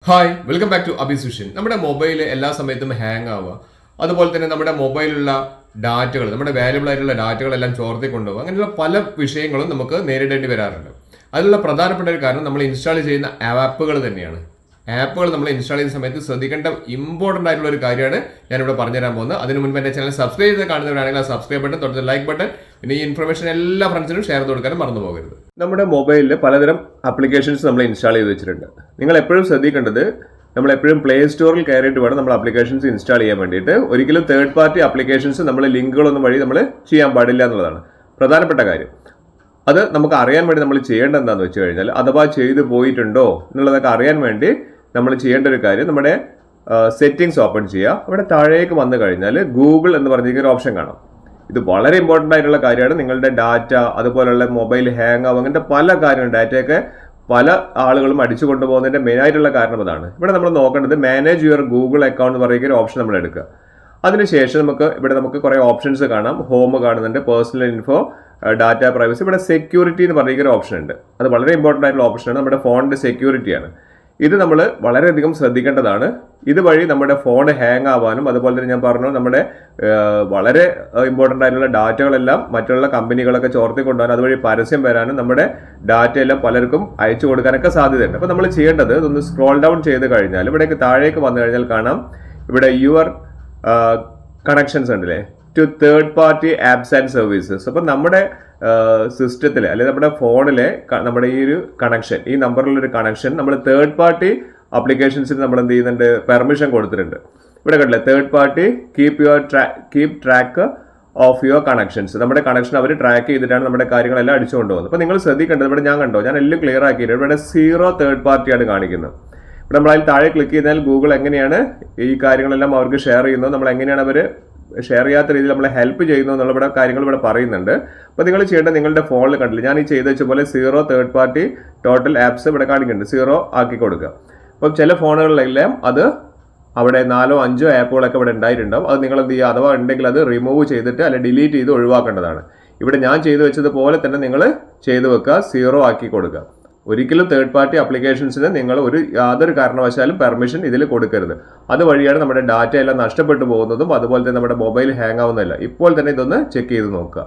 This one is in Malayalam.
ഹായ് വെൽക്കം ബാക്ക് ടു അഭിസുഷൻ. നമ്മുടെ മൊബൈൽ എല്ലാ സമയത്തും ഹാങ് ആവുക, അതുപോലെ തന്നെ നമ്മുടെ മൊബൈലിലുള്ള ഡാറ്റകൾ, നമ്മുടെ വാല്യുബിൾ ആയിട്ടുള്ള ഡാറ്റകളെല്ലാം ചോർത്തി കൊണ്ടുപോകുക, അങ്ങനെയുള്ള പല വിഷയങ്ങളും നമുക്ക് നേരിടേണ്ടി വരാറുണ്ട്. അതിനുള്ള പ്രധാനപ്പെട്ട ഒരു കാരണം നമ്മൾ ഇൻസ്റ്റാൾ ചെയ്യുന്ന ആപ്പുകൾ തന്നെയാണ്. ആപ്പുകൾ നമ്മൾ ഇൻസ്റ്റാൾ ചെയ്യുന്ന സമയത്ത് ശ്രദ്ധിക്കേണ്ട ഇമ്പോർട്ടൻ്റ് ആയിട്ടുള്ള ഒരു കാര്യമാണ് ഞാനിവിടെ പറഞ്ഞുതരാൻ പോകുന്നത്. അതിന് മുൻപ് എൻ്റെ ചാനൽ സബ്സ്ക്രൈബ് ചെയ്ത് കാണുന്നവരാണെങ്കിൽ ആ സബ്സ്ക്രൈബ് ബട്ടൺ, തൊട്ട് ലൈക്ക് ബട്ടൺ, പിന്നെ ഈ ഇൻഫർമേഷൻ എല്ലാ ഫ്രണ്ട്സിനും ഷെയർ ചെയ്ത് കൊടുക്കാനും മറന്നു പോകരുത്. നമ്മുടെ മൊബൈലിൽ പലതരം ആപ്ലിക്കേഷൻസ് നമ്മൾ ഇൻസ്റ്റാൾ ചെയ്ത് വെച്ചിട്ടുണ്ട്. നിങ്ങൾ എപ്പോഴും ശ്രദ്ധിക്കേണ്ടത്, നമ്മൾ എപ്പോഴും പ്ലേ സ്റ്റോറിൽ കയറിയിട്ട് വേണം നമ്മൾ ആപ്ലിക്കേഷൻസ് ഇൻസ്റ്റാൾ ചെയ്യാൻ വേണ്ടിയിട്ട്. ഒരിക്കലും തേർഡ് പാർട്ടി ആപ്ലിക്കേഷൻസ് നമ്മൾ ലിങ്കുകളൊന്നും വഴി നമ്മൾ ചെയ്യാൻ പാടില്ല എന്നുള്ളതാണ് പ്രധാനപ്പെട്ട കാര്യം. അത് നമുക്ക് അറിയാൻ വേണ്ടി നമ്മൾ ചെയ്യേണ്ടത് എന്താണെന്ന് വെച്ച് കഴിഞ്ഞാൽ, അഥവാ ചെയ്തു പോയിട്ടുണ്ടോ എന്നുള്ളതൊക്കെ അറിയാൻ വേണ്ടി നമ്മൾ ചെയ്യേണ്ട ഒരു കാര്യം, നമ്മുടെ സെറ്റിംഗ്സ് ഓപ്പൺ ചെയ്യുക. അവിടെ താഴേക്ക് വന്നു കഴിഞ്ഞാൽ ഗൂഗിൾ എന്ന് പറഞ്ഞിരിക്കുന്ന ഒരു ഓപ്ഷൻ കാണാം. ഇത് വളരെ ഇമ്പോർട്ടൻ്റ് ആയിട്ടുള്ള കാര്യമാണ്. നിങ്ങളുടെ ഡാറ്റ, അതുപോലുള്ള മൊബൈൽ ഹാങ് ആവും, അങ്ങനത്തെ പല കാര്യങ്ങളും, ഡാറ്റയൊക്കെ പല ആളുകളും അടിച്ചു കൊണ്ടുപോകുന്നതിന്റെ മെയിൻ ആയിട്ടുള്ള കാരണം അതാണ്. ഇവിടെ നമ്മൾ നോക്കേണ്ടത് മാനേജ് യുവർ ഗൂഗിൾ അക്കൗണ്ട് എന്ന് പറയുന്ന ഒരു ഓപ്ഷൻ നമ്മൾ എടുക്കുക. അതിനുശേഷം നമുക്ക് കുറേ ഓപ്ഷൻസ് കാണാം. ഹോം കാണുന്നുണ്ട്, പേഴ്സണൽ ഇൻഫോ, ഡാറ്റ പ്രൈവസി. ഇവിടെ സെക്യൂരിറ്റി എന്ന് പറയുന്ന ഒരു ഓപ്ഷൻ ഉണ്ട്. അത് വളരെ ഇമ്പോർട്ടൻ്റ് ആയിട്ടുള്ള ഓപ്ഷനാണ്. നമ്മുടെ ഫോണിന്റെ സെക്യൂരിറ്റിയാണ്. ഇത് നമ്മൾ വളരെയധികം ശ്രദ്ധിക്കേണ്ടതാണ്. ഇതുവഴി നമ്മുടെ ഫോൺ ഹാങ് ആവാനും, അതുപോലെ തന്നെ ഞാൻ പറഞ്ഞു, നമ്മുടെ വളരെ ഇമ്പോർട്ടൻ്റ് ആയിട്ടുള്ള ഡാറ്റകളെല്ലാം മറ്റുള്ള കമ്പനികളൊക്കെ ചോർത്തി കൊണ്ടുപോകാനും, അതുവഴി പരസ്യം വരാനും, നമ്മുടെ ഡാറ്റയെല്ലാം പലർക്കും അയച്ചു കൊടുക്കാനൊക്കെ സാധ്യതയുണ്ട്. അപ്പോൾ നമ്മൾ ചെയ്യേണ്ടത്, ഇതൊന്ന് സ്ക്രോൾ ഡൗൺ ചെയ്ത് കഴിഞ്ഞാൽ ഇവിടേക്ക് താഴേക്ക് വന്നു കഴിഞ്ഞാൽ കാണാം, ഇവിടെ യുവർ കണക്ഷൻസ് ഉണ്ടല്ലേ, to third party apps and services. അപ്പം നമ്മുടെ സിസ്റ്റത്തിൽ അല്ലെങ്കിൽ നമ്മുടെ ഫോണിലെ നമ്മുടെ ഈ ഒരു കണക്ഷൻ, ഈ നമ്പറിലൊരു കണക്ഷൻ നമ്മൾ തേർഡ് പാർട്ടി ആപ്ലിക്കേഷൻസിന് നമ്മൾ എന്ത് ചെയ്യുന്നുണ്ട്, പെർമിഷൻ കൊടുത്തിട്ടുണ്ട്. ഇവിടെ കണ്ടില്ലേ, third party keep track of your connections. നമ്മുടെ കണക്ഷൻ അവർ ട്രാക്ക് ചെയ്തിട്ടാണ് നമ്മുടെ കാര്യങ്ങളെല്ലാം അടിച്ചു കൊണ്ടുപോകുന്നത്. അപ്പോൾ നിങ്ങൾ ശ്രദ്ധിക്കേണ്ടത്, ഇവിടെ ഞാൻ എല്ലാം ക്ലിയർ ആക്കിയിട്ട് ഇവിടെ 0 തേർഡ് പാർട്ടിയാണ് കാണിക്കുന്നത്. ഇവിടെ നമ്മൾ അതിൽ താഴെ ക്ലിക്ക് ചെയ്താൽ ഗൂഗിൾ എങ്ങനെയാണ് ഈ കാര്യങ്ങളെല്ലാം അവർക്ക് ഷെയർ ചെയ്യുന്നത്, നമ്മൾ എങ്ങനെയാണ് അവർ ഷെയർ ചെയ്യാത്ത രീതിയിൽ നമ്മളെ ഹെൽപ്പ് ചെയ്യുന്നു എന്നുള്ള ഇവിടെ കാര്യങ്ങൾ ഇവിടെ പറയുന്നുണ്ട്. അപ്പോൾ നിങ്ങൾ ചെയ്യേണ്ടത്, നിങ്ങളുടെ ഫോണിൽ കണ്ടില്ല, ഞാൻ ഈ ചെയ്ത് വെച്ച പോലെ 0 തേർഡ് പാർട്ടി ടോട്ടൽ ആപ്സ് ഇവിടെ കാണിക്കുന്നുണ്ട്, 0 ആക്കി കൊടുക്കുക. അപ്പം ചില ഫോണുകളിലെല്ലാം അത് അവിടെ 4 or 5 ആപ്പുകളൊക്കെ ഇവിടെ ഉണ്ടായിട്ടുണ്ടാവും. അത് നിങ്ങൾ എന്ത് ചെയ്യുക, അഥവാ ഉണ്ടെങ്കിൽ അത് റിമൂവ് ചെയ്തിട്ട് അല്ലെങ്കിൽ ഡിലീറ്റ് ചെയ്ത് ഒഴിവാക്കേണ്ടതാണ്. ഇവിടെ ഞാൻ ചെയ്തു വെച്ചതുപോലെ തന്നെ നിങ്ങൾ ചെയ്തു വെക്കുക, 0 ആക്കി കൊടുക്കുക. ഒരിക്കലും തേർഡ് പാർട്ടി ആപ്ലിക്കേഷൻസിന് നിങ്ങൾ യാതൊരു കാരണവശാലും പെർമിഷൻ ഇതിൽ കൊടുക്കരുത്. അതുവഴിയാണ് നമ്മുടെ ഡാറ്റ എല്ലാം നഷ്ടപ്പെട്ടു പോകുന്നതും, അതുപോലെ തന്നെ നമ്മുടെ മൊബൈൽ ഹാങ് ആവുന്നതല്ല. ഇപ്പോൾ തന്നെ ഇതൊന്ന് ചെക്ക് ചെയ്ത് നോക്കുക.